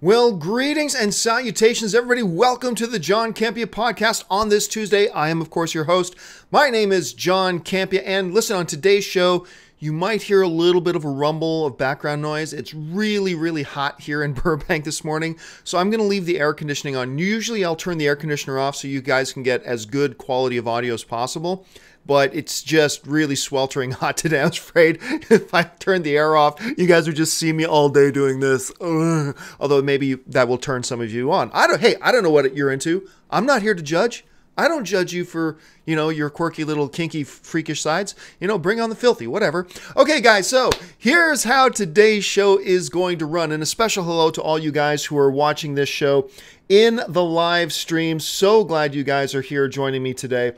Well, greetings and salutations, everybody. Welcome to the John Campea Podcast on this Tuesday. I am, of course, your host. My name is John Campea, and listen, on today's show, you might hear a little bit of a rumble of background noise. It's really, really hot here in Burbank this morning, so I'm going to leave the air conditioning on. Usually, I'll turn the air conditioner off so you guys can get as good quality of audio as possible. But it's just really sweltering hot today. I was afraid if I turned the air off, you guys would just see me all day doing this. Ugh. Although maybe that will turn some of you on. I don't know what you're into. I'm not here to judge. I don't judge you for, your quirky little kinky freakish sides. Bring on the filthy, whatever. Okay, guys, so here's how today's show is going to run. And a special hello to all you guys who are watching this show in the live stream. So glad you guys are here joining me today.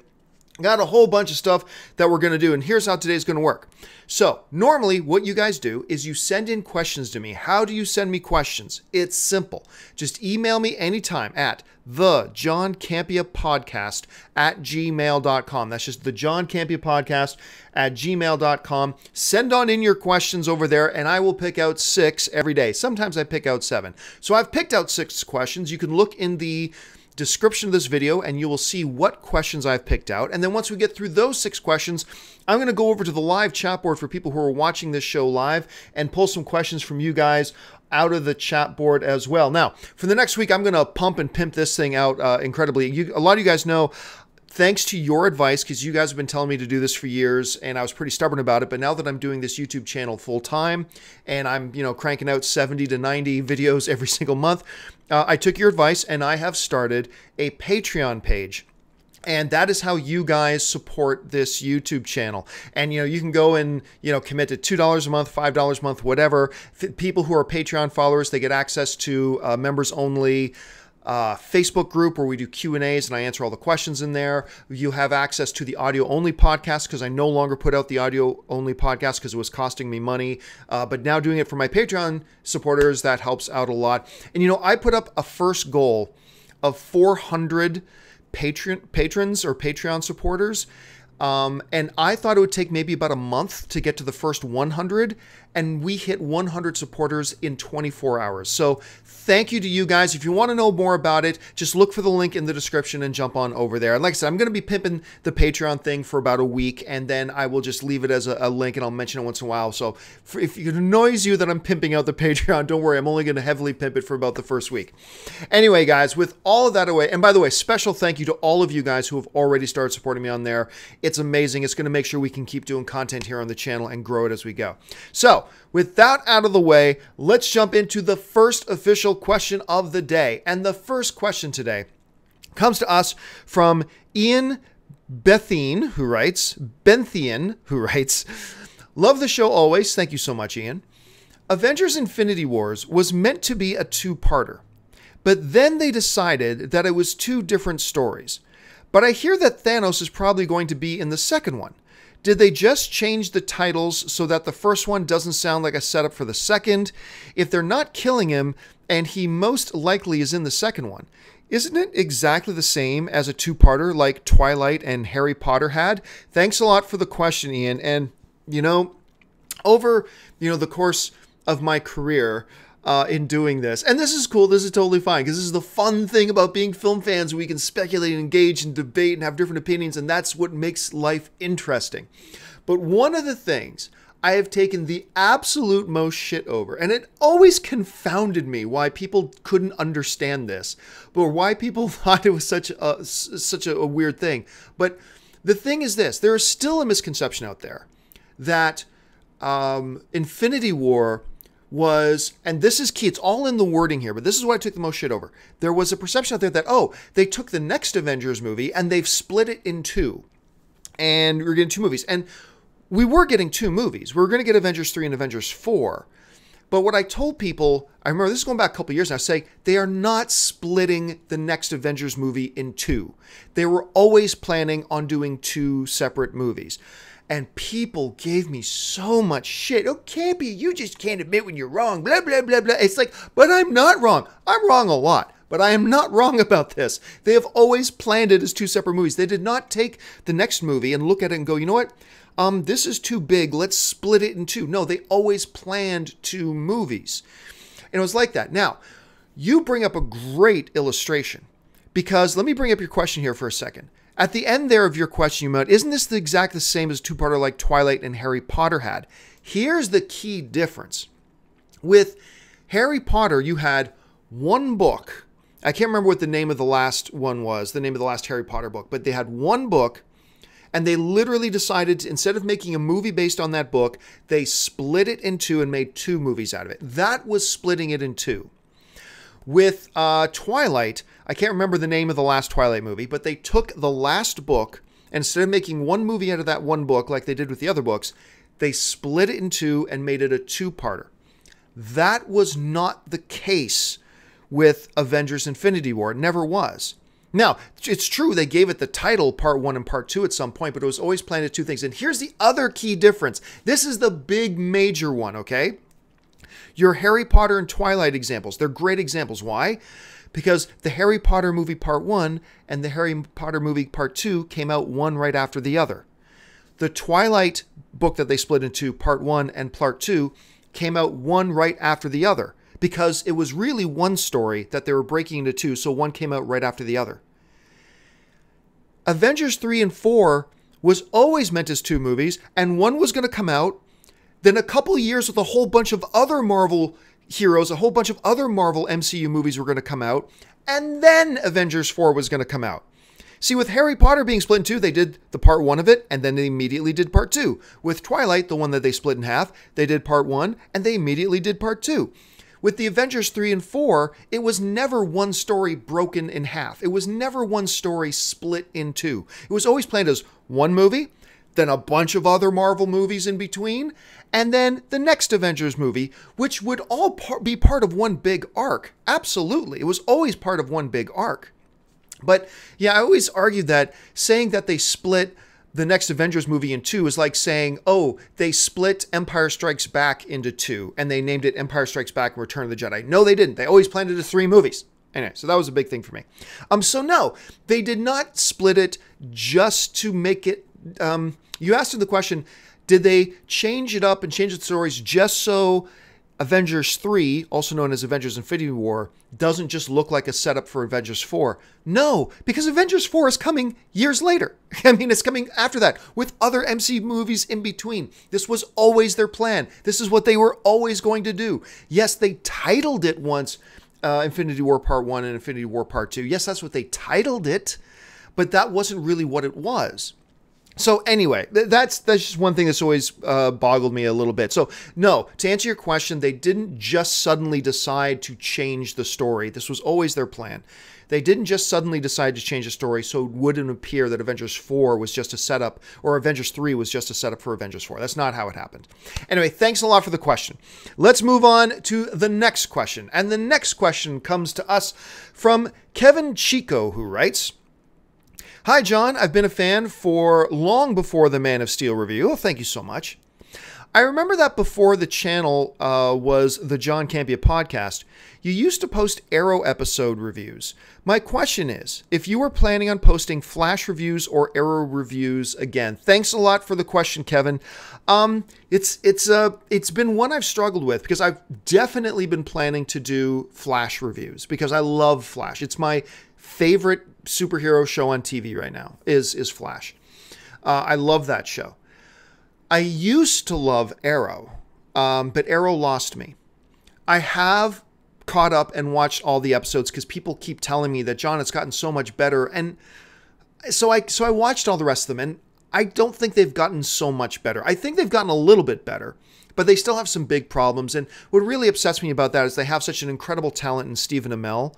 Got a whole bunch of stuff that we're going to do, and here's how today's going to work. So, normally what you guys do is you send in questions to me. How do you send me questions? It's simple. Just email me anytime at thejohncampeapodcast@gmail.com. That's just thejohncampeapodcast@gmail.com. Send on in your questions over there, and I will pick out 6 every day. Sometimes I pick out 7. So I've picked out 6 questions. You can look in the description of this video and you will see what questions I've picked out. And then once we get through those 6 questions, I'm going to go over to the live chat board for people who are watching this show live and pull some questions from you guys out of the chat board as well. Now, for the next week, I'm going to pump and pimp this thing out incredibly. A lot of you guys know, thanks to your advice, because you guys have been telling me to do this for years, and I was pretty stubborn about it, but now that I'm doing this YouTube channel full time, and I'm, cranking out 70 to 90 videos every single month, I took your advice, and I have started a Patreon page. And that is how you guys support this YouTube channel. And, you can go and, commit to $2 a month, $5 a month, whatever. People who are Patreon followers, they get access to members only Facebook group where we do Q&As and I answer all the questions in there. You have access to the audio only podcast because I no longer put out the audio only podcast because it was costing me money. But now doing it for my Patreon supporters, that helps out a lot. And I put up a first goal of 400 patrons or Patreon supporters. And I thought it would take maybe about a month to get to the first 100, and we hit 100 supporters in 24 hours. So thank you to you guys. If you want to know more about it, just look for the link in the description and jump on over there. And like I said, I'm going to be pimping the Patreon thing for about a week, and then I will just leave it as a link, and I'll mention it once in a while. So if it annoys you that I'm pimping out the Patreon, don't worry. I'm only going to heavily pimp it for about the first week. Anyway, guys, with all of that away, and by the way, special thank you to all of you guys who have already started supporting me on there. It's amazing. It's going to make sure we can keep doing content here on the channel and grow it as we go. So with that out of the way, let's jump into the first official question of the day. And the first question today comes to us from Benthien, who writes, love the show always. Thank you so much, Ian. Avengers Infinity Wars was meant to be a 2-parter, but then they decided that it was 2 different stories. But I hear that Thanos is probably going to be in the second one. Did they just change the titles so that the first one doesn't sound like a setup for the second? If they're not killing him, and he most likely is in the second one, isn't it exactly the same as a 2-parter like Twilight and Harry Potter had? Thanks a lot for the question, Ian. And, over, the course of my career, in doing this. And this is cool. This is totally fine because this is the fun thing about being film fans. We can speculate and engage and debate and have different opinions, and that's what makes life interesting. But one of the things I have taken the absolute most shit over, and it always confounded me why people couldn't understand this, but why people thought it was such a weird thing. But the thing is this, there is still a misconception out there that Infinity War was, and this is key, it's all in the wording here, but this is what I took the most shit over. There was a perception out there that, they took the next Avengers movie and they've split it in 2. And we're getting 2 movies. And we were getting 2 movies. We were going to get Avengers 3 and Avengers 4. But what I told people, I remember this is going back a couple years now, say they are not splitting the next Avengers movie in 2. They were always planning on doing 2 separate movies. And people gave me so much shit. Oh, Campea, you just can't admit when you're wrong. Blah, blah, blah, blah. It's like, but I'm not wrong. I'm wrong a lot. But I am not wrong about this. They have always planned it as 2 separate movies. They did not take the next movie and look at it and go, you know what? This is too big. Let's split it in 2. No, they always planned 2 movies. And it was like that. Now, You bring up a great illustration, because let me bring up your question here for a second. At the end there of your question, you meant, isn't this the exact the same as two-parter like Twilight and Harry Potter had? Here's the key difference. With Harry Potter, you had one book. I can't remember what the name of the last one was, the name of the last Harry Potter book, but they had one book, and they literally decided to, instead of making a movie based on that book, they split it in two and made two movies out of it. That was splitting it in two. With Twilight, I can't remember the name of the last Twilight movie, but they took the last book, and instead of making one movie out of that one book like they did with the other books, they split it in two and made it a two-parter. That was not the case with Avengers Infinity War. It never was. Now, it's true they gave it the title Part 1 and Part 2 at some point, but it was always planned as two things. And here's the other key difference. This is the big major one, okay? Your Harry Potter and Twilight examples, they're great examples. Why? Because the Harry Potter movie Part 1 and the Harry Potter movie Part 2 came out one right after the other. The Twilight book that they split into Part 1 and Part 2 came out one right after the other, because it was really one story that they were breaking into two, so one came out right after the other. Avengers 3 and 4 was always meant as two movies, and one was going to come out, then a couple of years with a whole bunch of other Marvel heroes, a whole bunch of other Marvel MCU movies were going to come out, and then Avengers 4 was going to come out. See, with Harry Potter being split in two, they did the Part 1 of it, and then they immediately did Part 2. With Twilight, the one that they split in half, they did Part 1, and they immediately did Part 2. With the Avengers 3 and 4, it was never one story broken in half. It was never one story split in two. It was always planned as one movie, then a bunch of other Marvel movies in between, and then the next Avengers movie, which would all be part of one big arc. Absolutely. It was always part of one big arc. But yeah, I always argued that saying that they split the next Avengers movie in two is like saying, oh, they split Empire Strikes Back into two, and they named it Empire Strikes Back and Return of the Jedi. No, they didn't. They always planned it as three movies. Anyway, so that was a big thing for me. So no, they did not split it just to make it... you asked in the question, did they change it up and change the stories just so Avengers 3, also known as Avengers Infinity War, doesn't just look like a setup for Avengers 4? No, because Avengers 4 is coming years later. I mean, it's coming after that with other MCU movies in between. This was always their plan. This is what they were always going to do. Yes, they titled it once Infinity War Part 1 and Infinity War Part 2. Yes, that's what they titled it, but that wasn't really what it was. So anyway, that's just one thing that's always boggled me a little bit. So no, to answer your question, they didn't just suddenly decide to change the story. This was always their plan. They didn't just suddenly decide to change the story so it wouldn't appear that Avengers 4 was just a setup, or Avengers 3 was just a setup for Avengers 4. That's not how it happened. Anyway, thanks a lot for the question. Let's move on to the next question. And the next question comes to us from Kevin Chico, who writes... Hi, John. I've been a fan for long before the Man of Steel review. Oh, thank you so much. I remember that before the channel was the John Campea Podcast, you used to post Arrow episode reviews. My question is, if you were planning on posting Flash reviews or Arrow reviews again. Thanks a lot for the question, Kevin. It's been one I've struggled with because I've definitely been planning to do Flash reviews because I love Flash. It's my favorite superhero show on TV right now is Flash. I love that show. I used to love Arrow, but Arrow lost me. I have caught up and watched all the episodes because people keep telling me that, John, it's gotten so much better. And so I watched all the rest of them, and I don't think they've gotten so much better. I think they've gotten a little bit better, but they still have some big problems. And what really upsets me about that is they have such an incredible talent in Stephen Amell.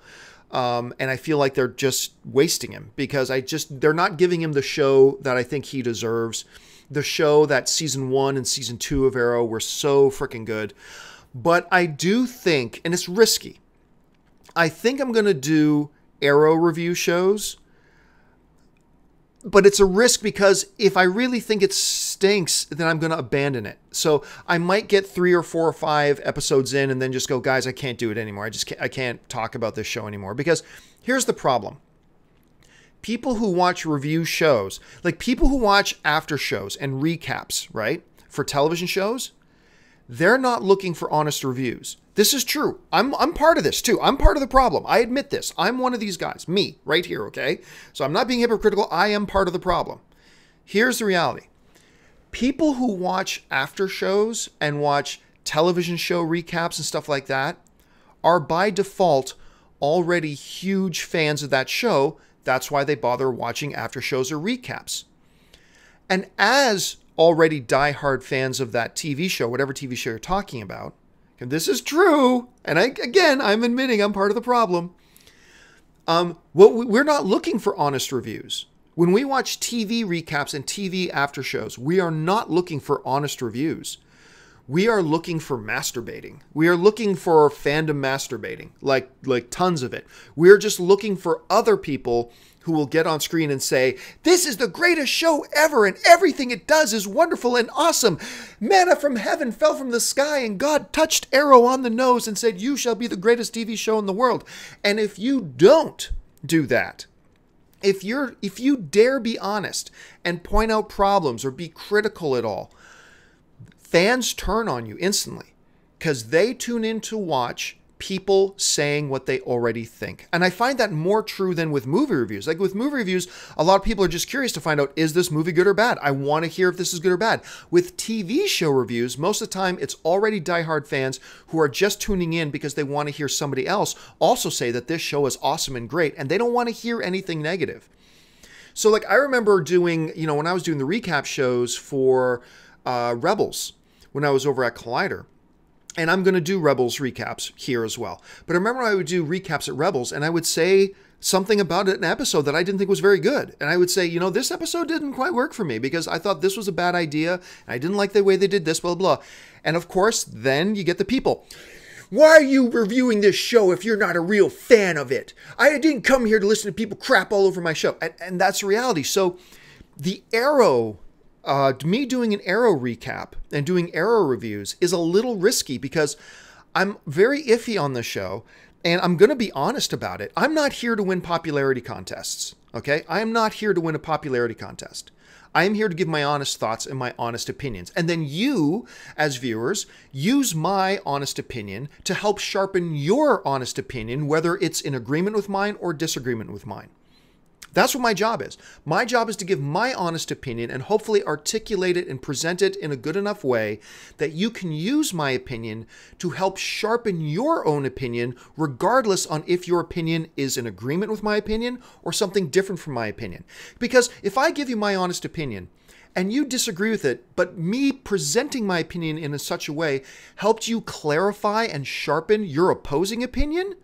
And I feel like they're just wasting him because they're not giving him the show that I think he deserves. The show that season 1 and season 2 of Arrow were so freaking good. But I do think, and it's risky, I think I'm going to do Arrow review shows. But it's a risk because if I really think it stinks, then I'm going to abandon it. So I might get 3 or 4 or 5 episodes in and then just go, guys, I can't do it anymore. I can't talk about this show anymore. Because here's the problem. People who watch review shows, like people who watch after shows and recaps, right, for television shows, they're not looking for honest reviews. This is true. I'm part of this too. I'm part of the problem. I admit this. I'm one of these guys. Me, right here, okay? So I'm not being hypocritical. I am part of the problem. Here's the reality. People who watch after shows and watch television show recaps and stuff like that are by default already huge fans of that show. That's why they bother watching after shows or recaps. And as already diehard fans of that TV show, whatever TV show you're talking about, and this is true, and I'm admitting I'm part of the problem, we're not looking for honest reviews. When we watch TV recaps and TV after shows, we are not looking for honest reviews. We are looking for masturbating. We are looking for fandom masturbating, like tons of it. We're just looking for other people who will get on screen and say, this is the greatest show ever and everything it does is wonderful and awesome. Manna from heaven fell from the sky and God touched Arrow on the nose and said, you shall be the greatest TV show in the world. And if you don't do that, if you dare be honest and point out problems or be critical at all, fans turn on you instantly because they tune in to watch people saying what they already think. And I find that more true than with movie reviews. Like with movie reviews, a lot of people are just curious to find out, is this movie good or bad? I want to hear if this is good or bad. With TV show reviews, most of the time, it's already diehard fans who are just tuning in because they want to hear somebody else also say that this show is awesome and great, and they don't want to hear anything negative. So like I remember doing, when I was doing the recap shows for Rebels, when I was over at Collider, and I'm going to do Rebels recaps here as well. But I remember I would do recaps at Rebels, and I would say something about an episode that I didn't think was very good. And I would say, this episode didn't quite work for me because I thought this was a bad idea, and I didn't like the way they did this, blah, blah, blah. And of course, then you get the people. Why are you reviewing this show if you're not a real fan of it? I didn't come here to listen to people crap all over my show. And that's the reality. So the Arrow... me doing an Arrow recap and doing Arrow reviews is a little risky because I'm very iffy on the show, and I'm going to be honest about it. I'm not here to win popularity contests, okay? I am not here to win a popularity contest. I am here to give my honest thoughts and my honest opinions. And then you, as viewers, use my honest opinion to help sharpen your honest opinion, whether it's in agreement with mine or disagreement with mine. That's what my job is. My job is to give my honest opinion and hopefully articulate it and present it in a good enough way that you can use my opinion to help sharpen your own opinion, regardless on if your opinion is in agreement with my opinion or something different from my opinion. Because if I give you my honest opinion and you disagree with it, but me presenting my opinion in such a way helped you clarify and sharpen your opposing opinion,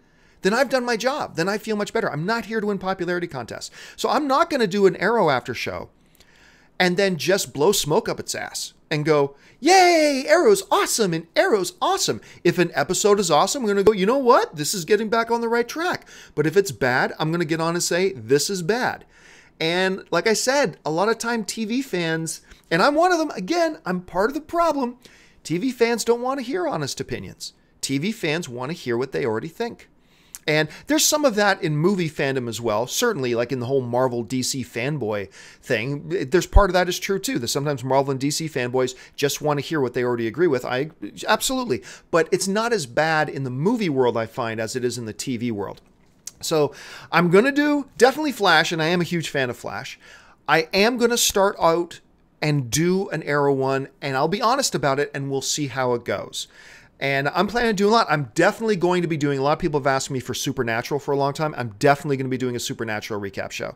then I've done my job. Then I feel much better. I'm not here to win popularity contests. So I'm not going to do an Arrow after show and then just blow smoke up its ass and go, yay, Arrow's awesome and Arrow's awesome. If an episode is awesome, I'm going to go, you know what? This is getting back on the right track. But if it's bad, I'm going to get on and say, this is bad. And like I said, a lot of time TV fans, and I'm one of them, again, I'm part of the problem. TV fans don't want to hear honest opinions. TV fans want to hear what they already think. And there's some of that in movie fandom as well. Certainly, like in the whole Marvel DC fanboy thing, there's part of that is true too. That sometimes Marvel and DC fanboys just want to hear what they already agree with. Absolutely. But it's not as bad in the movie world, I find, as it is in the TV world. So I'm going to do definitely Flash, and I am a huge fan of Flash. I am going to start out and do an Arrow one, and I'll be honest about it, and we'll see how it goes. And I'm planning on doing a lot. I'm definitely going to be doing, a lot of people have asked me for Supernatural for a long time. I'm definitely going to be doing a Supernatural recap show.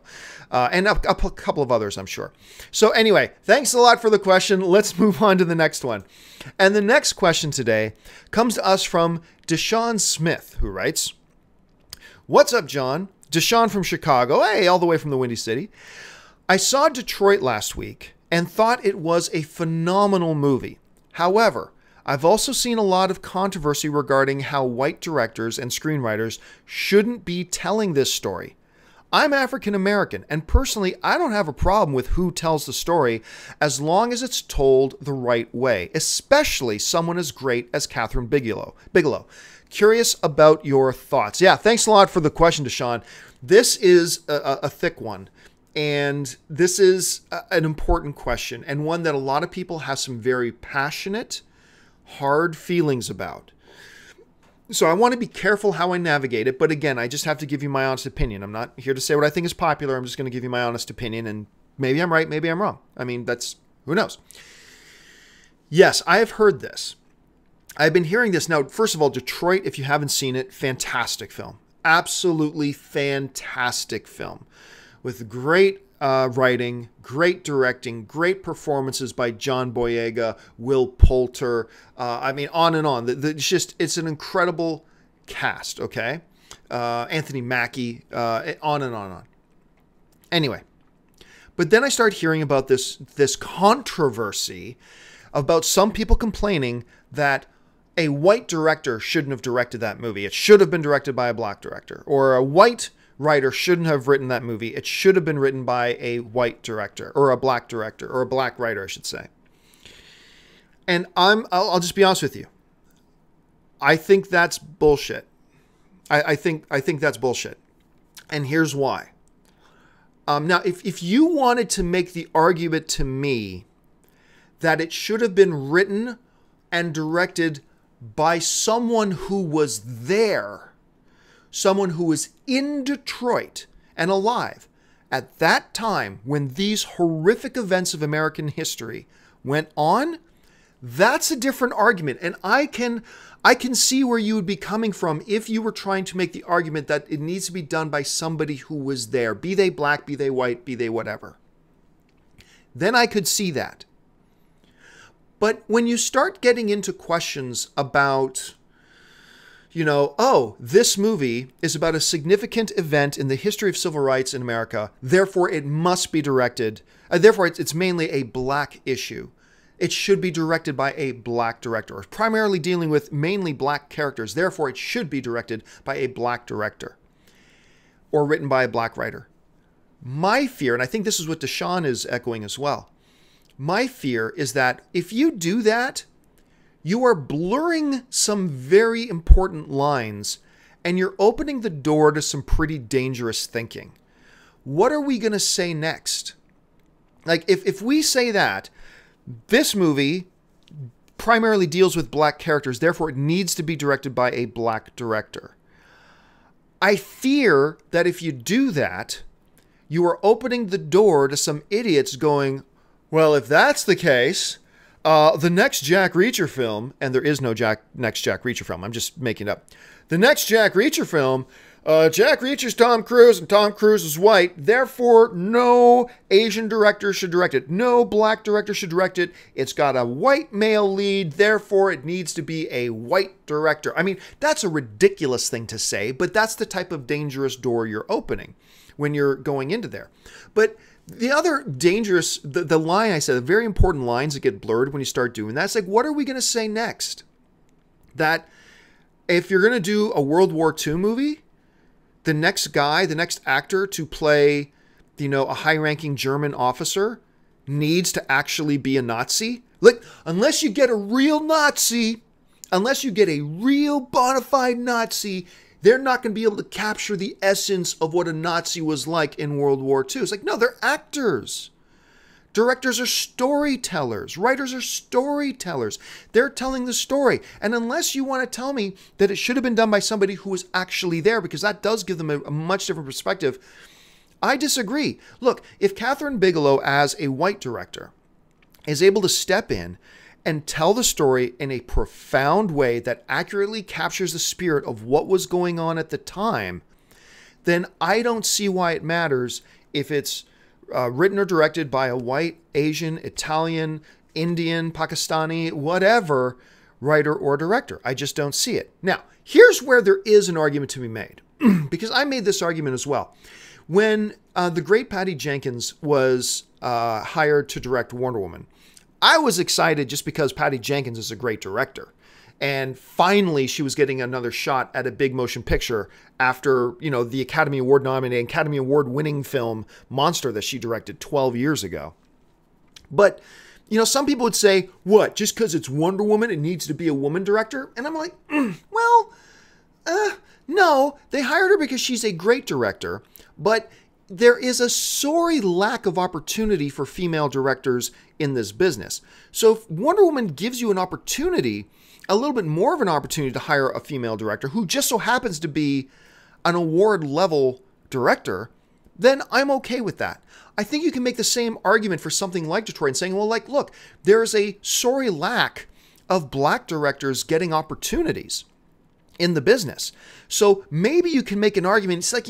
And a couple of others, I'm sure. So anyway, thanks a lot for the question. Let's move on to the next one. And the next question today comes to us from Deshaun Smith, who writes, "What's up, John? Deshaun from Chicago. Hey, all the way from the Windy City. I saw Detroit last week and thought it was a phenomenal movie. However, I've also seen a lot of controversy regarding how white directors and screenwriters shouldn't be telling this story. I'm African American, and personally, I don't have a problem with who tells the story as long as it's told the right way, especially someone as great as Kathryn Bigelow. Curious about your thoughts." Yeah, thanks a lot for the question, Deshaun. This is a thick one, and this is an important question, and one that a lot of people have some very passionate, hard feelings about. So I want to be careful how I navigate it. But again, I just have to give you my honest opinion. I'm not here to say what I think is popular. I'm just going to give you my honest opinion. And maybe I'm right. Maybe I'm wrong. I mean, who knows? Yes, I have heard this. I've been hearing this. Now, first of all, Detroit, if you haven't seen it, fantastic film. Absolutely fantastic film. With great writing, great directing, great performances by John Boyega, Will Poulter. I mean, on and on. It's an incredible cast, okay? Anthony Mackie, on and on and on. Anyway, but then I started hearing about this controversy about some people complaining that a white director shouldn't have directed that movie. It should have been directed by a black director. Or a white writer shouldn't have written that movie. It should have been written by a white director, or a black director, or a black writer, I should say. And I'll just be honest with you. I think that's bullshit. I think that's bullshit. And here's why. Now, if you wanted to make the argument to me that it should have been written and directed by someone who was there, someone who was in Detroit and alive at that time when these horrific events of American history went on, that's a different argument. And I can see where you would be coming from if you were trying to make the argument that it needs to be done by somebody who was there, be they black, be they white, be they whatever. Then I could see that. But when you start getting into questions about, this movie is about a significant event in the history of civil rights in America, therefore it must be directed, therefore it's mainly a black issue. It should be directed by a black director, or primarily dealing with mainly black characters, therefore it should be directed by a black director, or written by a black writer. My fear, and I think this is what Deshaun is echoing as well, my fear is that if you do that, you are blurring some very important lines and you're opening the door to some pretty dangerous thinking. What are we going to say next? Like, if we say that this movie primarily deals with black characters, therefore it needs to be directed by a black director, I fear that if you do that, you are opening the door to some idiots going, well, if that's the case, the next Jack Reacher film, and there is no next Jack Reacher film, I'm just making it up. The next Jack Reacher film, Jack Reacher's Tom Cruise, and Tom Cruise is white, therefore no Asian director should direct it. No black director should direct it. It's got a white male lead, therefore it needs to be a white director. I mean, that's a ridiculous thing to say, but that's the type of dangerous door you're opening when you're going into there. But the other dangerous, the line I said, the very important lines that get blurred when you start doing that, it's like, what are we going to say next? That if you're going to do a World War II movie, the next actor to play, a high-ranking German officer needs to actually be a Nazi. Like, unless you get a real Nazi, unless you get a real bona fide Nazi, they're not going to be able to capture the essence of what a Nazi was like in World War II. It's like, no, they're actors. Directors are storytellers. Writers are storytellers. They're telling the story. And unless you want to tell me that it should have been done by somebody who was actually there, because that does give them a much different perspective, I disagree. Look, if Kathryn Bigelow, as a white director, is able to step in and tell the story in a profound way that accurately captures the spirit of what was going on at the time, then I don't see why it matters if it's written or directed by a white, Asian, Italian, Indian, Pakistani, whatever writer or director. I just don't see it. Now, here's where there is an argument to be made, because I made this argument as well. When the great Patty Jenkins was hired to direct Wonder Woman, I was excited just because Patty Jenkins is a great director. And finally, she was getting another shot at a big motion picture after, the Academy Award nominated, Academy Award winning film Monster that she directed 12 years ago. But, some people would say, what, just because it's Wonder Woman, it needs to be a woman director? And I'm like, no, they hired her because she's a great director, but there is a sorry lack of opportunity for female directors in this business. So if Wonder Woman gives you an opportunity a little bit more of an opportunity to hire a female director who just so happens to be an award level director, then I'm okay with that. I think you can make the same argument for something like Detroit and saying, well, like, look, there's a sorry lack of black directors getting opportunities in the business. So maybe you can make an argument. It's like,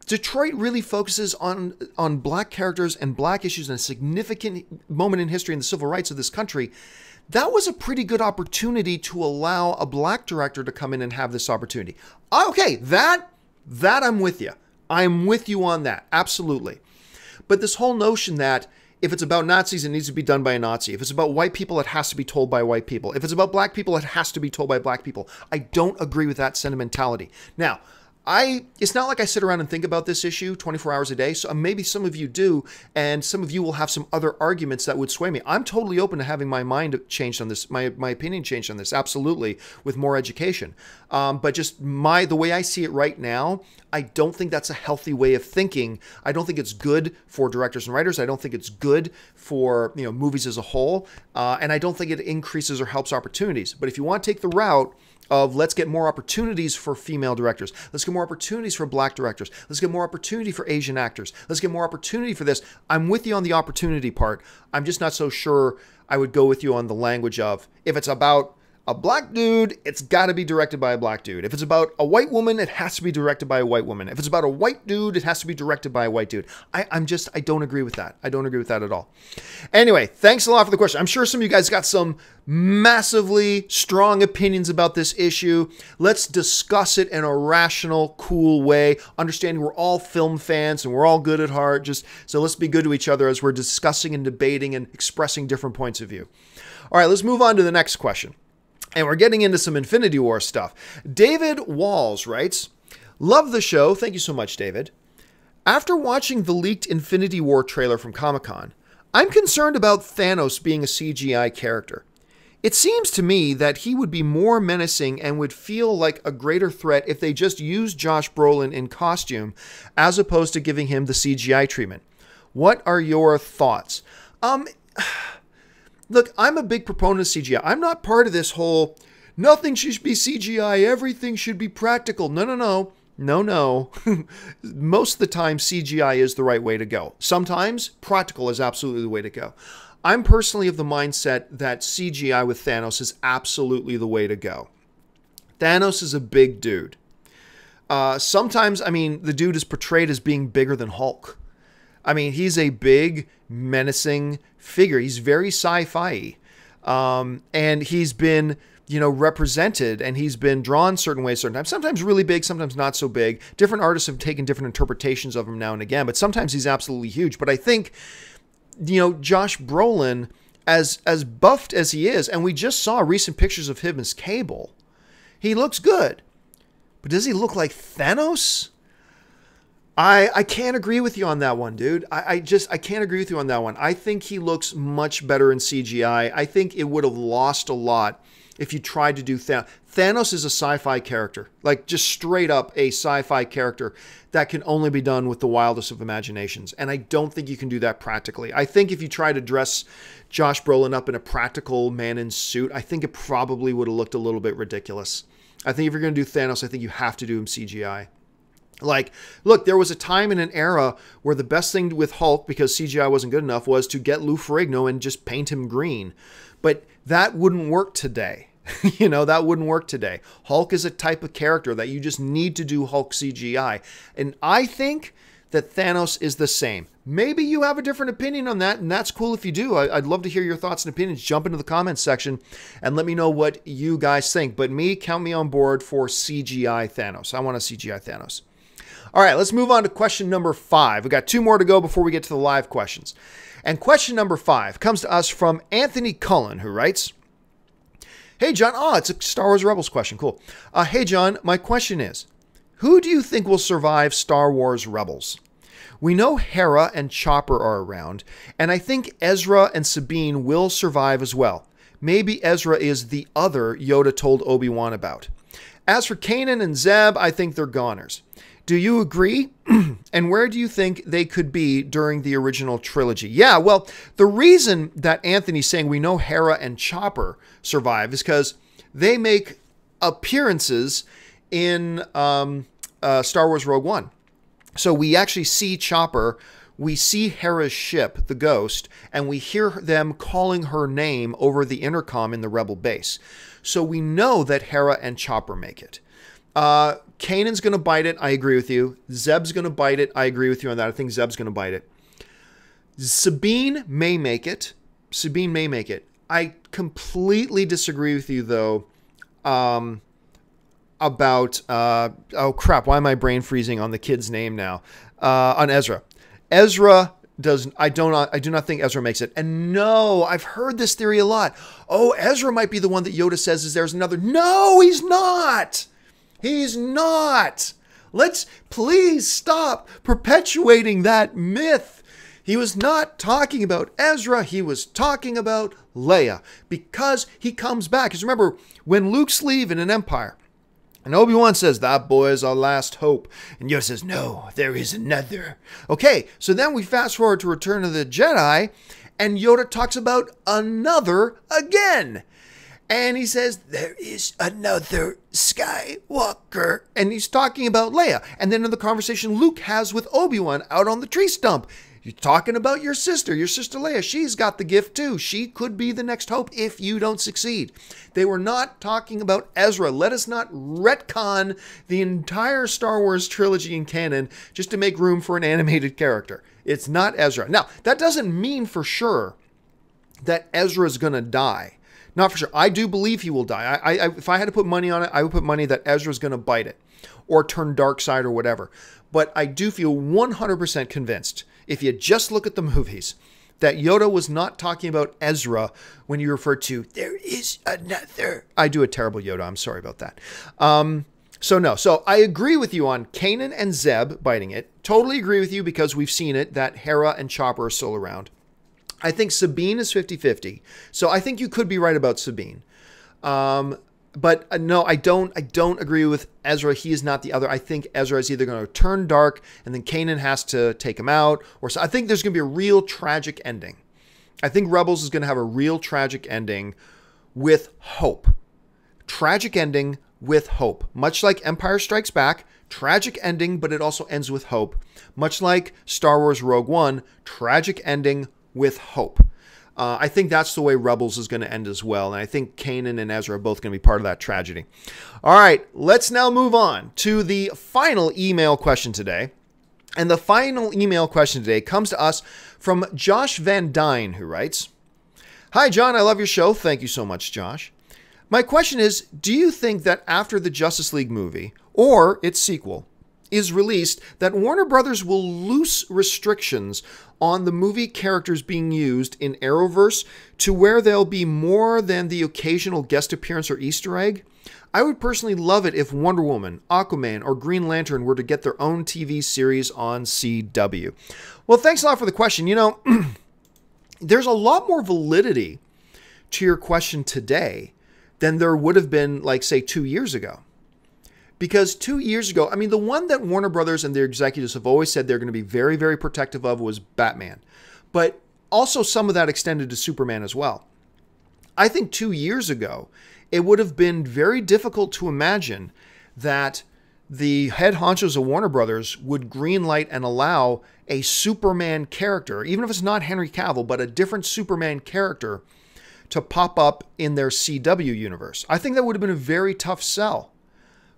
Detroit really focuses on black characters and black issues in a significant moment in history in the civil rights of this country. That was a pretty good opportunity to allow a black director to come in and have this opportunity. Okay, that I'm with you. I'm with you on that. Absolutely. But this whole notion that if it's about Nazis, it needs to be done by a Nazi. If it's about white people, it has to be told by white people. If it's about black people, it has to be told by black people. I don't agree with that sentimentality. Now, it's not like I sit around and think about this issue 24 hours a day. So maybe some of you do, and some of you will have some other arguments that would sway me. I'm totally open to having my mind changed on this, my opinion changed on this, absolutely, with more education. But just the way I see it right now, I don't think that's a healthy way of thinking. I don't think it's good for directors and writers. I don't think it's good for movies as a whole. And I don't think it increases or helps opportunities. But if you want to take the route of let's get more opportunities for female directors. Let's get more opportunities for black directors. Let's get more opportunity for Asian actors. Let's get more opportunity for this. I'm with you on the opportunity part. I'm just not so sure I would go with you on the language of if it's about a black dude, it's got to be directed by a black dude. If it's about a white woman, it has to be directed by a white woman. If it's about a white dude, it has to be directed by a white dude. I don't agree with that. I don't agree with that at all. Anyway, thanks a lot for the question. I'm sure some of you guys got some massively strong opinions about this issue. Let's discuss it in a rational, cool way, understanding we're all film fans and we're all good at heart. So let's be good to each other as we're discussing and debating and expressing different points of view. All right, let's move on to the next question. And we're getting into some Infinity War stuff. David Walls writes, love the show. Thank you so much, David. After watching the leaked Infinity War trailer from Comic-Con, I'm concerned about Thanos being a CGI character. It seems to me that he would be more menacing and would feel like a greater threat if they just used Josh Brolin in costume as opposed to giving him the CGI treatment. What are your thoughts? Look, I'm a big proponent of CGI. I'm not part of this whole, nothing should be CGI, everything should be practical. No. Most of the time, CGI is the right way to go. Sometimes, practical is absolutely the way to go. I'm personally of the mindset that CGI with Thanos is absolutely the way to go. Thanos is a big dude. Sometimes, the dude is portrayed as being bigger than Hulk. He's a big, menacing figure. He's very sci-fi. And he's been, represented and he's been drawn certain ways, certain times. Sometimes really big, sometimes not so big. Different artists have taken different interpretations of him now and again, but sometimes he's absolutely huge. But I think, Josh Brolin, as buffed as he is, and we just saw recent pictures of him as Cable, he looks good. But does he look like Thanos? I can't agree with you on that one, dude. I can't agree with you on that one. I think he looks much better in CGI. I think it would have lost a lot if you tried to do Thanos. Thanos is a sci-fi character, like just straight up a sci-fi character that can only be done with the wildest of imaginations. And I don't think you can do that practically. I think if you try to dress Josh Brolin up in a practical man in suit, I think it probably would have looked a little bit ridiculous. I think if you're going to do Thanos, I think you have to do him CGI. Like, look, there was a time in an era where the best thing with Hulk, because CGI wasn't good enough, was to get Lou Ferrigno and just paint him green. But that wouldn't work today. That wouldn't work today. Hulk is a type of character that you just need to do Hulk CGI. And I think that Thanos is the same. Maybe you have a different opinion on that, and that's cool if you do. I'd love to hear your thoughts and opinions. Jump into the comments section and let me know what you guys think. But count me on board for CGI Thanos. I want a CGI Thanos. All right, let's move on to question number 5. We got 2 more to go before we get to the live questions. And question number 5 comes to us from Anthony Cullen, who writes, hey, John. It's a Star Wars Rebels question. Cool. Hey, John, my question is, who do you think will survive Star Wars Rebels? We know Hera and Chopper are around, and I think Ezra and Sabine will survive as well. Maybe Ezra is the other Yoda told Obi Wan about. As for Kanan and Zeb, I think they're goners. Do you agree? And where do you think they could be during the original trilogy? Yeah, well, the reason that Anthony's saying we know Hera and Chopper survive is because they make appearances in Star Wars Rogue One. So we actually see Chopper, we see Hera's ship, the Ghost, and we hear them calling her name over the intercom in the Rebel base. So we know that Hera and Chopper make it. Kanan's going to bite it. I agree with you. Zeb's going to bite it. I agree with you on that. I think Zeb's going to bite it. Sabine may make it. Sabine may make it. I completely disagree with you, though, about... oh, crap. Why am I brain freezing on the kid's name now? On Ezra. Ezra does... I do not think Ezra makes it. And no, I've heard this theory a lot. Oh, Ezra might be the one that Yoda says is there's another... No, he's not! He's not. Let's please stop perpetuating that myth. He was not talking about Ezra. He was talking about Leia because he comes back. Because remember, when Luke's leaving in Empire, and Obi Wan says, that boy is our last hope. And Yoda says, no, there is another. Okay, so then we fast forward to Return of the Jedi, and Yoda talks about another again. And he says, there is another Skywalker. And he's talking about Leia. And then in the conversation Luke has with Obi Wan out on the tree stump, you're talking about your sister Leia. She's got the gift too. She could be the next hope if you don't succeed. They were not talking about Ezra. Let us not retcon the entire Star Wars trilogy in canon just to make room for an animated character. It's not Ezra. Now, that doesn't mean for sure that Ezra's going to die. Not for sure. I do believe he will die. If I had to put money on it, I would put money that Ezra's going to bite it or turn dark side or whatever. But I do feel 100% convinced, if you just look at the movies, that Yoda was not talking about Ezra when you refer to, there is another. I do a terrible Yoda. I'm sorry about that. So no. So I agree with you on Kanan and Zeb biting it. Totally agree with you because we've seen it, that Hera and Chopper are still around. I think Sabine is 50-50. So I think you could be right about Sabine. But no, I don't agree with Ezra. He is not the other. I think Ezra is either going to turn dark and then Kanan has to take him out. Or so I think there's going to be a real tragic ending. I think Rebels is going to have a real tragic ending with hope. Tragic ending with hope. Much like Empire Strikes Back, tragic ending, but it also ends with hope. Much like Star Wars Rogue One, tragic ending with hope. I think that's the way Rebels is going to end as well. And I think Kanan and Ezra are both going to be part of that tragedy. All right, let's now move on to the final email question today. And the final email question today comes to us from Josh Van Dyne, who writes, "Hi, John. I love your show. Thank you so much, Josh. My question is, do you think that after the Justice League movie, or its sequel, is released, that Warner Brothers will loose restrictions on the movie characters being used in Arrowverse to where there'll be more than the occasional guest appearance or Easter egg? I would personally love it if Wonder Woman, Aquaman, or Green Lantern were to get their own TV series on CW." Well, thanks a lot for the question. You know, there's a lot more validity to your question today than there would have been, like, say, 2 years ago. Because 2 years ago, I mean, the one that Warner Brothers and their executives have always said they're going to be very, very protective of was Batman. But also some of that extended to Superman as well. I think 2 years ago, it would have been very difficult to imagine that the head honchos of Warner Brothers would greenlight and allow a Superman character, even if it's not Henry Cavill, but a different Superman character, to pop up in their CW universe. I think that would have been a very tough sell.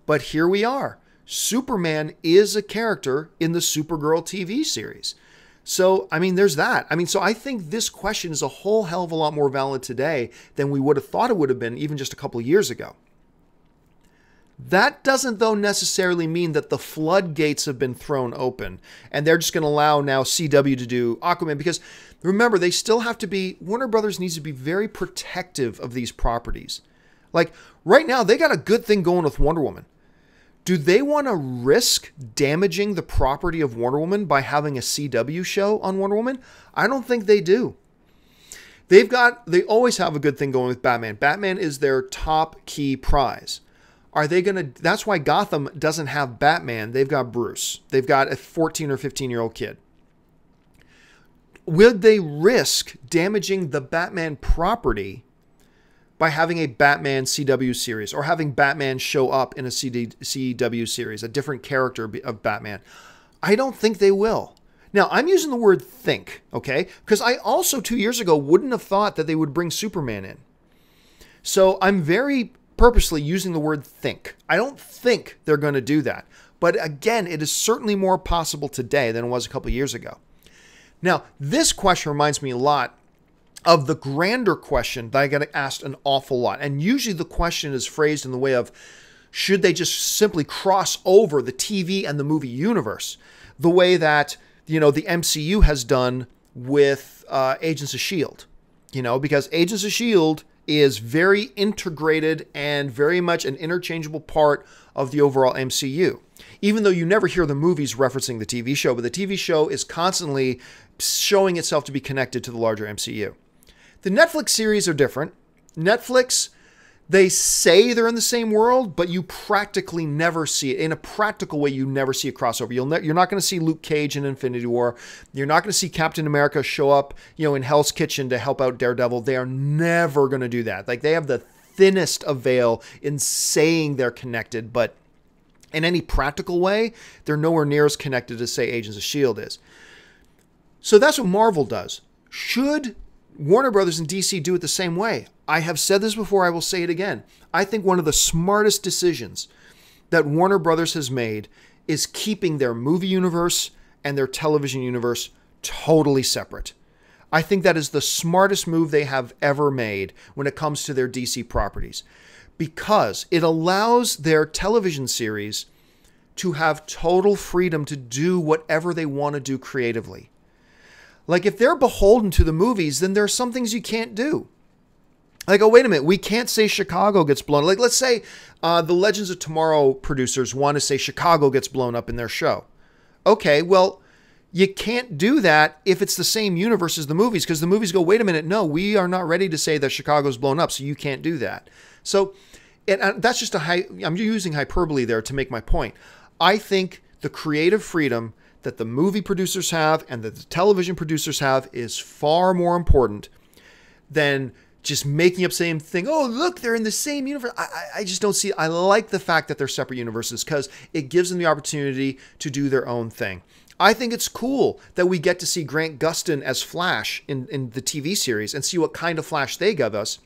But here we are. Superman is a character in the Supergirl TV series. So, I mean, there's that. I mean, so I think this question is a whole hell of a lot more valid today than we would have thought it would have been even just a couple of years ago. That doesn't, though, necessarily mean that the floodgates have been thrown open and they're just going to allow now CW to do Aquaman, because remember, they still have to be, Warner Brothers needs to be very protective of these properties. Like, right now, they got a good thing going with Wonder Woman. Do they want to risk damaging the property of Wonder Woman by having a CW show on Wonder Woman? I don't think they do. They always have a good thing going with Batman. Batman is their top key prize. Are they going to... That's why Gotham doesn't have Batman. They've got Bruce. They've got a 14 or 15-year-old kid. Would they risk damaging the Batman property by having a Batman CW series or having Batman show up in a CW series, a different character of Batman? I don't think they will. Now, I'm using the word think, okay? Because I also 2 years ago wouldn't have thought that they would bring Superman in. So I'm very purposely using the word think. I don't think they're going to do that. But again, it is certainly more possible today than it was a couple years ago. Now, this question reminds me a lot of the grander question that I get asked an awful lot. And usually the question is phrased in the way of, should they just simply cross over the TV and the movie universe the way that, the MCU has done with Agents of S.H.I.E.L.D.? Because Agents of S.H.I.E.L.D. is very integrated and very much an interchangeable part of the overall MCU. Even though you never hear the movies referencing the TV show, but the TV show is constantly showing itself to be connected to the larger MCU. The Netflix series are different. Netflix, they say they're in the same world, but you practically never see it. In a practical way, you never see a crossover. You're not going to see Luke Cage in Infinity War. You're not going to see Captain America show up, in Hell's Kitchen to help out Daredevil. They are never going to do that. Like, they have the thinnest of veil in saying they're connected, but in any practical way, they're nowhere near as connected as, say, Agents of S.H.I.E.L.D. is. So that's what Marvel does. Should Warner Brothers and DC do it the same way? I have said this before, I will say it again. I think one of the smartest decisions that Warner Brothers has made is keeping their movie universe and their television universe totally separate. I think that is the smartest move they have ever made when it comes to their DC properties, because it allows their television series to have total freedom to do whatever they want to do creatively. Like, if they're beholden to the movies, then there are some things you can't do. Like, oh, wait a minute, we can't say Chicago gets blown. Like, let's say the Legends of Tomorrow producers want to say Chicago gets blown up in their show. Okay, well, you can't do that if it's the same universe as the movies, because the movies go, wait a minute, no, we are not ready to say that Chicago's blown up, so you can't do that. So, and that's just I'm using hyperbole there to make my point. I think the creative freedom that the movie producers have and that the television producers have is far more important than just making up the same thing. Oh, look, they're in the same universe. I just don't see it. I like the fact that they're separate universes because it gives them the opportunity to do their own thing. I think it's cool that we get to see Grant Gustin as Flash in the TV series and see what kind of Flash they give us.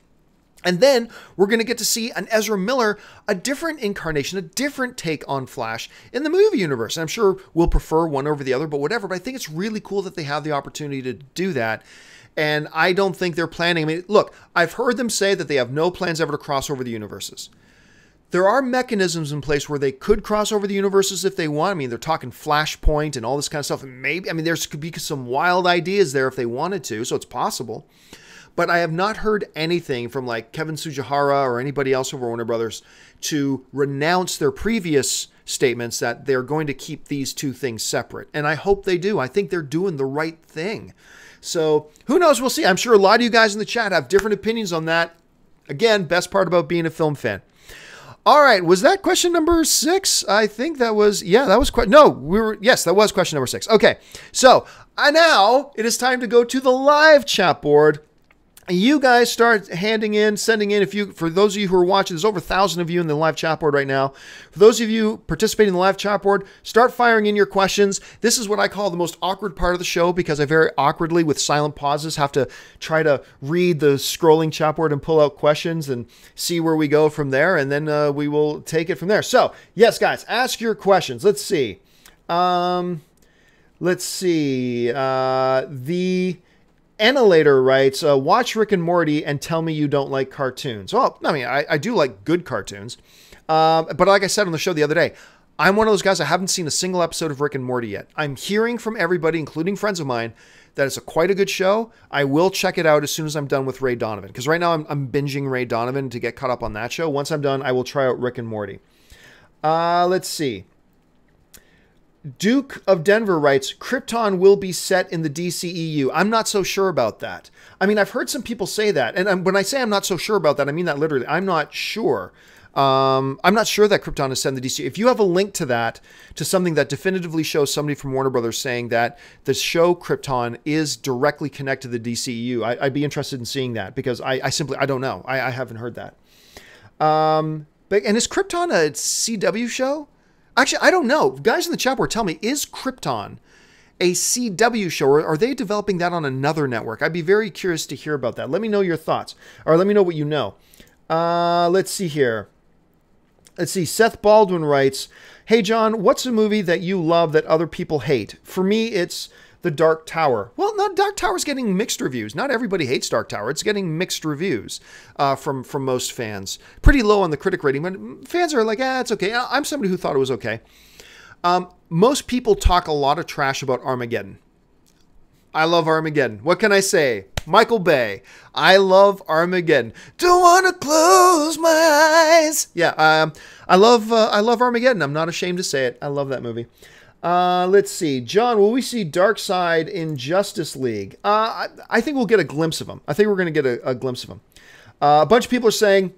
And then we're going to get to see an Ezra Miller, a different incarnation, a different take on Flash in the movie universe. And I'm sure we'll prefer one over the other, but whatever. But I think it's really cool that they have the opportunity to do that. And I don't think they're planning. I mean, look, I've heard them say that they have no plans ever to cross over the universes. There are mechanisms in place where they could cross over the universes if they want. I mean, they're talking Flashpoint and all this kind of stuff. And maybe, I mean, there could be some wild ideas there if they wanted to, so it's possible. But I have not heard anything from like Kevin Tsujihara or anybody else over Warner Brothers to renounce their previous statements that they're going to keep these two things separate. And I hope they do. I think they're doing the right thing. So who knows? We'll see. I'm sure a lot of you guys in the chat have different opinions on that. Again, best part about being a film fan. All right. Was that question number 6? I think that was, yeah, that was yes, that was question number 6. Okay. So now it is time to go to the live chat board. You guys start sending in. For those of you who are watching, there's over 1,000 of you in the live chat board right now. For those of you participating in the live chat board, start firing in your questions. This is what I call the most awkward part of the show because I very awkwardly, with silent pauses, have to try to read the scrolling chat board and pull out questions and see where we go from there. And then we will take it from there. So yes, guys, ask your questions. Let's see. The Annihilator writes, watch Rick and Morty and tell me you don't like cartoons. Well, I mean, I do like good cartoons. But like I said on the show the other day, I'm one of those guys, I haven't seen a single episode of Rick and Morty yet. I'm hearing from everybody, including friends of mine, that it's quite a good show. I will check it out as soon as I'm done with Ray Donovan. Because right now I'm binging Ray Donovan to get caught up on that show. Once I'm done, I will try out Rick and Morty. Let's see. Duke of Denver writes, Krypton will be set in the DCEU. I'm not so sure about that. I mean, I've heard some people say that. And when I say I'm not so sure about that, I mean that literally. I'm not sure. I'm not sure that Krypton is set in the DCU. If you have a link to that, to something that definitively shows somebody from Warner Brothers saying that the show Krypton is directly connected to the DCU, I'd be interested in seeing that, because I simply don't know. I haven't heard that. And is Krypton a CW show? Actually, I don't know. Guys in the chat board, tell me, is Krypton a CW show, or are they developing that on another network? I'd be very curious to hear about that. Let me know your thoughts, or let me know what you know. Let's see here. Let's see. Seth Baldwin writes, "Hey John, what's a movie that you love that other people hate? For me, it's The Dark Tower." Well, no, Dark Tower's getting mixed reviews. Not everybody hates Dark Tower. It's getting mixed reviews from most fans. Pretty low on the critic rating, but fans are like, it's okay. I'm somebody who thought it was okay. Most people talk a lot of trash about Armageddon. I love Armageddon. What can I say? Michael Bay. I love Armageddon. Don't want to close my eyes. Yeah, I love Armageddon. I'm not ashamed to say it. I love that movie. Let's see. John, will we see Darkseid in Justice League? I think we'll get a glimpse of him. I think we're going to get a glimpse of him. A bunch of people are saying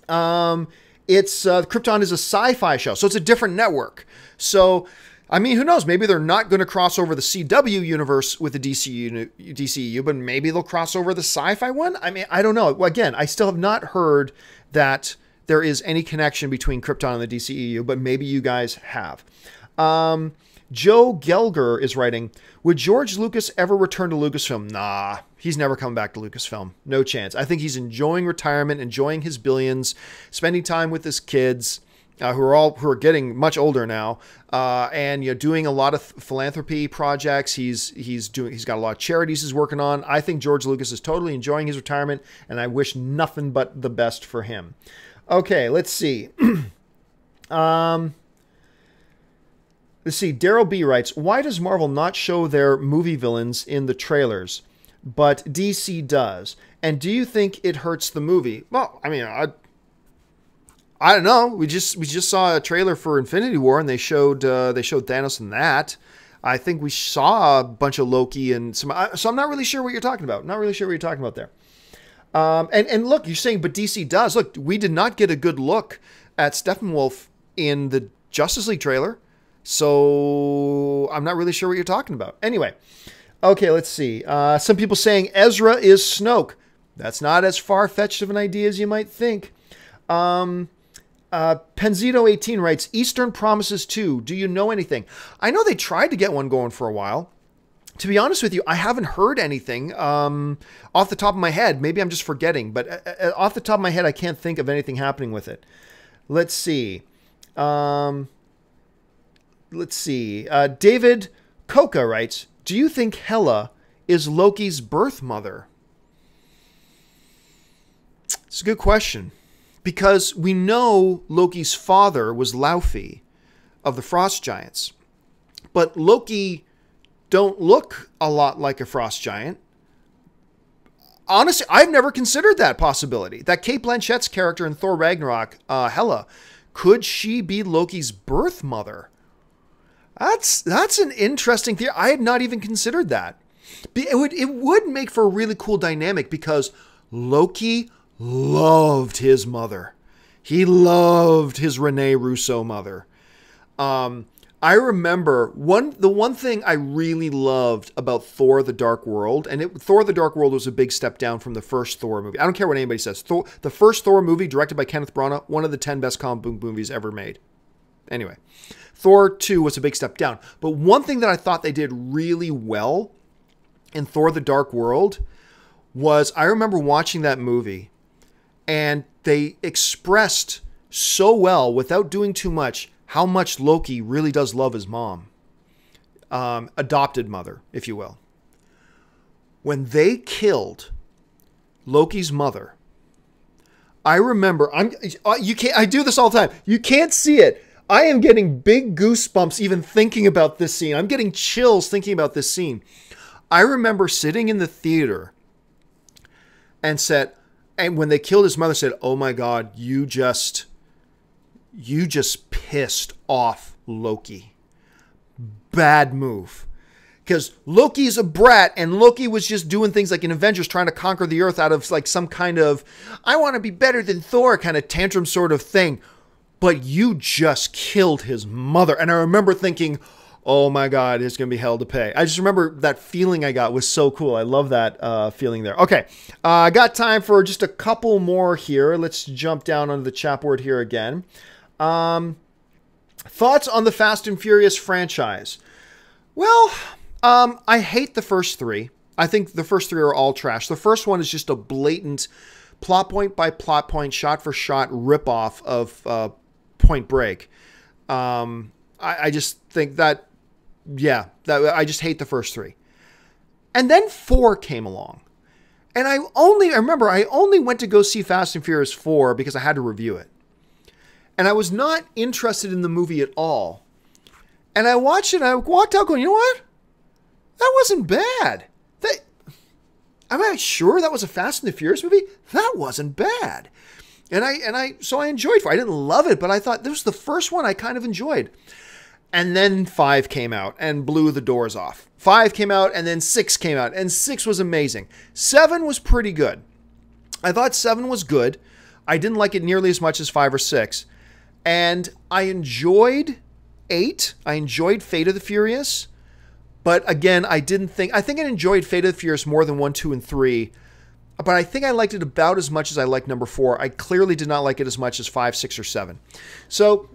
Krypton is a sci-fi show, so it's a different network. So, I mean, who knows? Maybe they're not going to cross over the CW universe with the DCEU, but maybe they'll cross over the sci-fi one. I mean, I don't know. Again, I still have not heard that there is any connection between Krypton and the DCEU, but maybe you guys have. Joe Gelger is writing, would George Lucas ever return to Lucasfilm? Nah, he's never come back to Lucasfilm. No chance. I think he's enjoying retirement, enjoying his billions, spending time with his kids, who are getting much older now, and doing a lot of philanthropy projects. He's got a lot of charities he's working on. I think George Lucas is totally enjoying his retirement, and I wish nothing but the best for him. Okay, let's see. Let's see. Daryl B writes, why does Marvel not show their movie villains in the trailers, but DC does? And do you think it hurts the movie? Well, I mean, I don't know. We just saw a trailer for Infinity War, and they showed Thanos in that. I think we saw a bunch of Loki and some. So I'm not really sure what you're talking about. Not really sure what you're talking about there. And look, you're saying, but DC does. Look, we did not get a good look at Steppenwolf in the Justice League trailer. So I'm not really sure what you're talking about. Anyway, okay, let's see. Some people saying Ezra is Snoke. That's not as far-fetched of an idea as you might think. Penzito18 writes, Eastern Promises 2. Do you know anything? I know they tried to get one going for a while. To be honest with you, I haven't heard anything off the top of my head. Maybe I'm just forgetting, but off the top of my head, I can't think of anything happening with it. Let's see. David Coca writes, do you think Hela is Loki's birth mother? It's a good question, because we know Loki's father was Laufey of the Frost Giants, but Loki don't look a lot like a frost giant. Honestly, I've never considered that possibility. That Cate Blanchett's character in Thor Ragnarok, Hela, could she be Loki's birth mother? That's an interesting theory. I had not even considered that. It would make for a really cool dynamic, because Loki loved his mother. He loved his Rene Russo mother. I remember the one thing I really loved about Thor: The Dark World, and Thor: The Dark World was a big step down from the first Thor movie. I don't care what anybody says. The first Thor movie, directed by Kenneth Branagh, one of the 10 best comic book movies ever made. Anyway, Thor 2 was a big step down. But one thing that I thought they did really well in Thor: The Dark World was, I remember watching that movie, and they expressed so well, without doing too much, how much Loki really does love his mom. Adopted mother, if you will. When they killed Loki's mother, I remember, I do this all the time. You can't see it. I am getting big goosebumps even thinking about this scene. I'm getting chills thinking about this scene. I remember sitting in the theater and when they killed his mother, said, oh my God, you just pissed off Loki. Bad move. because Loki's a brat, and Loki was just doing things like in Avengers trying to conquer the earth out of like some kind of, I want to be better than Thor kind of tantrum sort of thing. But you just killed his mother. And I remember thinking, oh my God, it's going to be hell to pay. I just remember that feeling I got was so cool. I love that feeling there. Okay, I got time for just a couple more here. Let's jump down onto the chat board here again. Thoughts on the Fast and Furious franchise? Well, I hate the first three. I think the first three are all trash. The first one is just a blatant plot point by plot point, shot for shot ripoff of Point Break. I just think that, yeah, I just hate the first three. And then 4 came along. And I remember I only went to go see Fast and Furious 4 because I had to review it. And I was not interested in the movie at all. And I watched it and I walked out going, you know what? That wasn't bad. Am I sure that was a Fast and the Furious movie? That wasn't bad. So I enjoyed it. I didn't love it, but I thought this was the first one I kind of enjoyed. And then 5 came out and blew the doors off. 5 came out and then 6 came out, and 6 was amazing. 7 was pretty good. I thought 7 was good. I didn't like it nearly as much as 5 or 6. And I enjoyed 8. I enjoyed Fate of the Furious. But again, I think I enjoyed Fate of the Furious more than 1, 2, and 3. But I think I liked it about as much as I liked number 4. I clearly did not like it as much as 5, 6, or 7. So,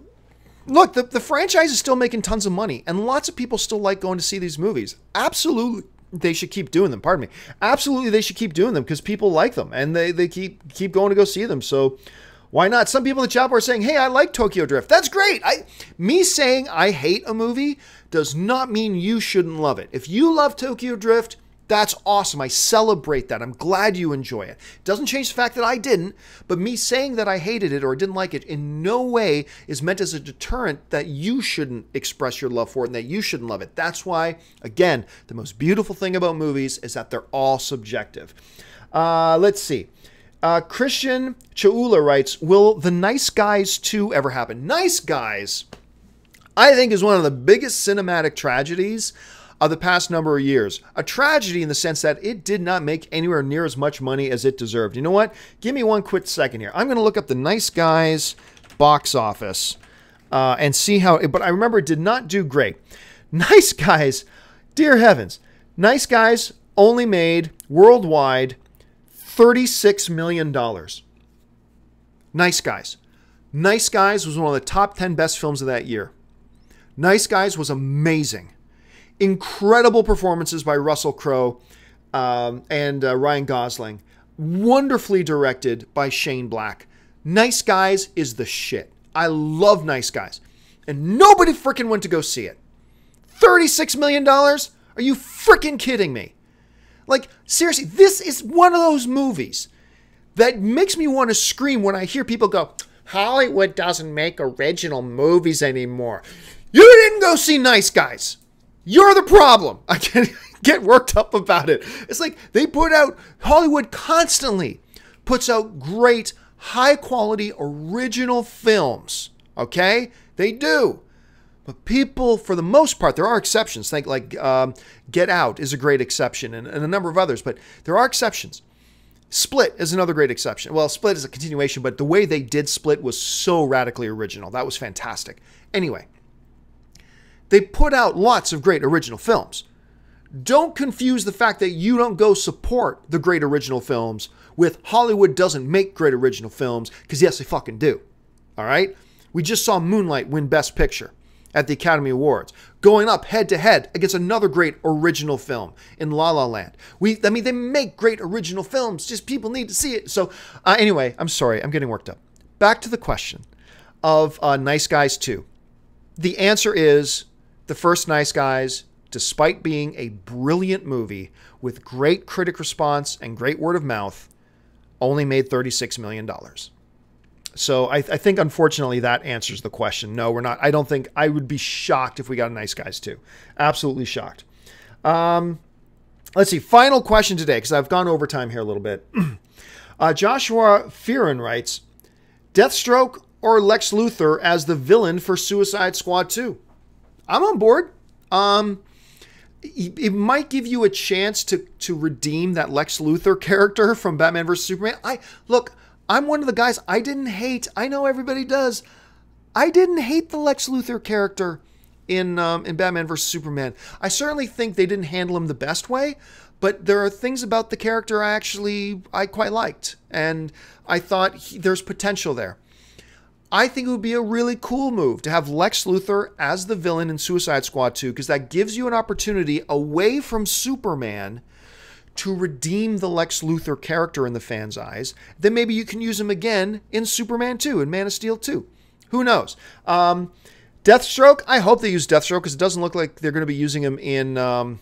look, the franchise is still making tons of money. And lots of people still like going to see these movies. Absolutely, they should keep doing them. Pardon me. Absolutely, they should keep doing them because people like them. And they keep going to go see them. So, why not? Some people in the chat are saying, hey, I like Tokyo Drift. That's great. Me saying I hate a movie does not mean you shouldn't love it. If you love Tokyo Drift, that's awesome. I celebrate that. I'm glad you enjoy it. Doesn't change the fact that I didn't, but me saying that I hated it or didn't like it in no way is meant as a deterrent that you shouldn't express your love for it and that you shouldn't love it. That's why, again, the most beautiful thing about movies is that they're all subjective. Let's see. Christian Chaula writes, will The Nice Guys 2 ever happen? Nice Guys, I think, is one of the biggest cinematic tragedies of the past number of years. A tragedy in the sense that it did not make anywhere near as much money as it deserved. You know what? Give me one quick second here. I'm going to look up The Nice Guys box office and see how, but I remember it did not do great. Nice Guys, dear heavens, Nice Guys only made worldwide $36 million. Nice Guys. Nice Guys was one of the top 10 best films of that year. Nice Guys was amazing. Incredible performances by Russell Crowe and Ryan Gosling. Wonderfully directed by Shane Black. Nice Guys is the shit. I love Nice Guys. And nobody freaking went to go see it. $36 million? Are you freaking kidding me? Like, seriously, this is one of those movies that makes me want to scream when I hear people go, Hollywood doesn't make original movies anymore. You didn't go see Nice Guys. You're the problem. I can't get worked up about it. It's like they put out, Hollywood constantly puts out great, high-quality, original films. Okay? They do. But people, for the most part, there are exceptions. Think like Get Out is a great exception and a number of others, but there are exceptions. Split is another great exception. Well, Split is a continuation, but the way they did Split was so radically original. That was fantastic. Anyway, they put out lots of great original films. Don't confuse the fact that you don't go support the great original films with Hollywood doesn't make great original films, because yes, they fucking do. All right? We just saw Moonlight win Best Picture at the Academy Awards, going up head-to-head against another great original film in La La Land. They make great original films, just people need to see it. So anyway, I'm sorry, I'm getting worked up. Back to the question of Nice Guys 2. The answer is the first Nice Guys, despite being a brilliant movie with great critic response and great word of mouth, only made $36 million. So I think, unfortunately, that answers the question. No, we're not. I don't think, I would be shocked if we got a Nice Guys 2. Absolutely shocked. Let's see. Final question today, because I've gone over time here a little bit. Joshua Fearon writes, Deathstroke or Lex Luthor as the villain for Suicide Squad 2? I'm on board. it might give you a chance to redeem that Lex Luthor character from Batman vs. Superman. I'm one of the guys I didn't hate. I know everybody does. I didn't hate the Lex Luthor character in Batman vs. Superman. I certainly think they didn't handle him the best way, but there are things about the character I quite liked, and I thought there's potential there. I think it would be a really cool move to have Lex Luthor as the villain in Suicide Squad 2, because that gives you an opportunity away from Superman to redeem the Lex Luthor character in the fans' eyes. Then maybe you can use him again in Superman 2 and Man of Steel 2. Who knows? Deathstroke, I hope they use Deathstroke, because it doesn't look like they're going to be using him in the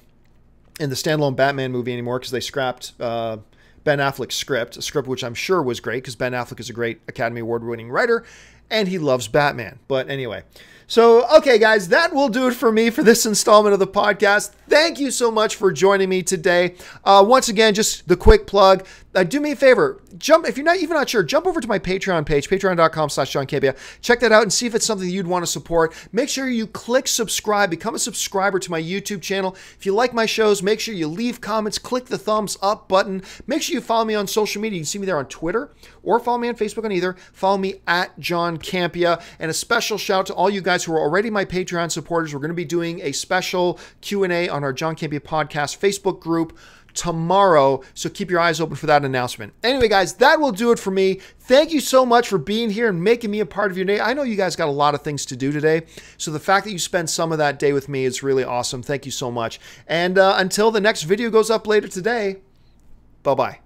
standalone Batman movie anymore, because they scrapped Ben Affleck's script, a script which I'm sure was great, because Ben Affleck is a great Academy Award-winning writer, and he loves Batman. But anyway, so, okay, guys, that will do it for me for this installment of the podcast. Thank you so much for joining me today. Once again, just the quick plug. Do me a favor. If you're not sure, jump over to my Patreon page, patreon.com/John Campea. Check that out and see if it's something you'd want to support. Make sure you click subscribe, become a subscriber to my YouTube channel. If you like my shows, make sure you leave comments, click the thumbs up button. Make sure you follow me on social media. You can see me there on Twitter or follow me on Facebook on either. Follow me at John Campea. And a special shout out to all you guys who are already my Patreon supporters. We're going to be doing a special Q&A on our John Campea Podcast Facebook group tomorrow, so keep your eyes open for that announcement. Anyway, guys, that will do it for me. Thank you so much for being here and making me a part of your day. I know you guys got a lot of things to do today, so the fact that you spend some of that day with me is really awesome. Thank you so much. And until the next video goes up later today, bye-bye.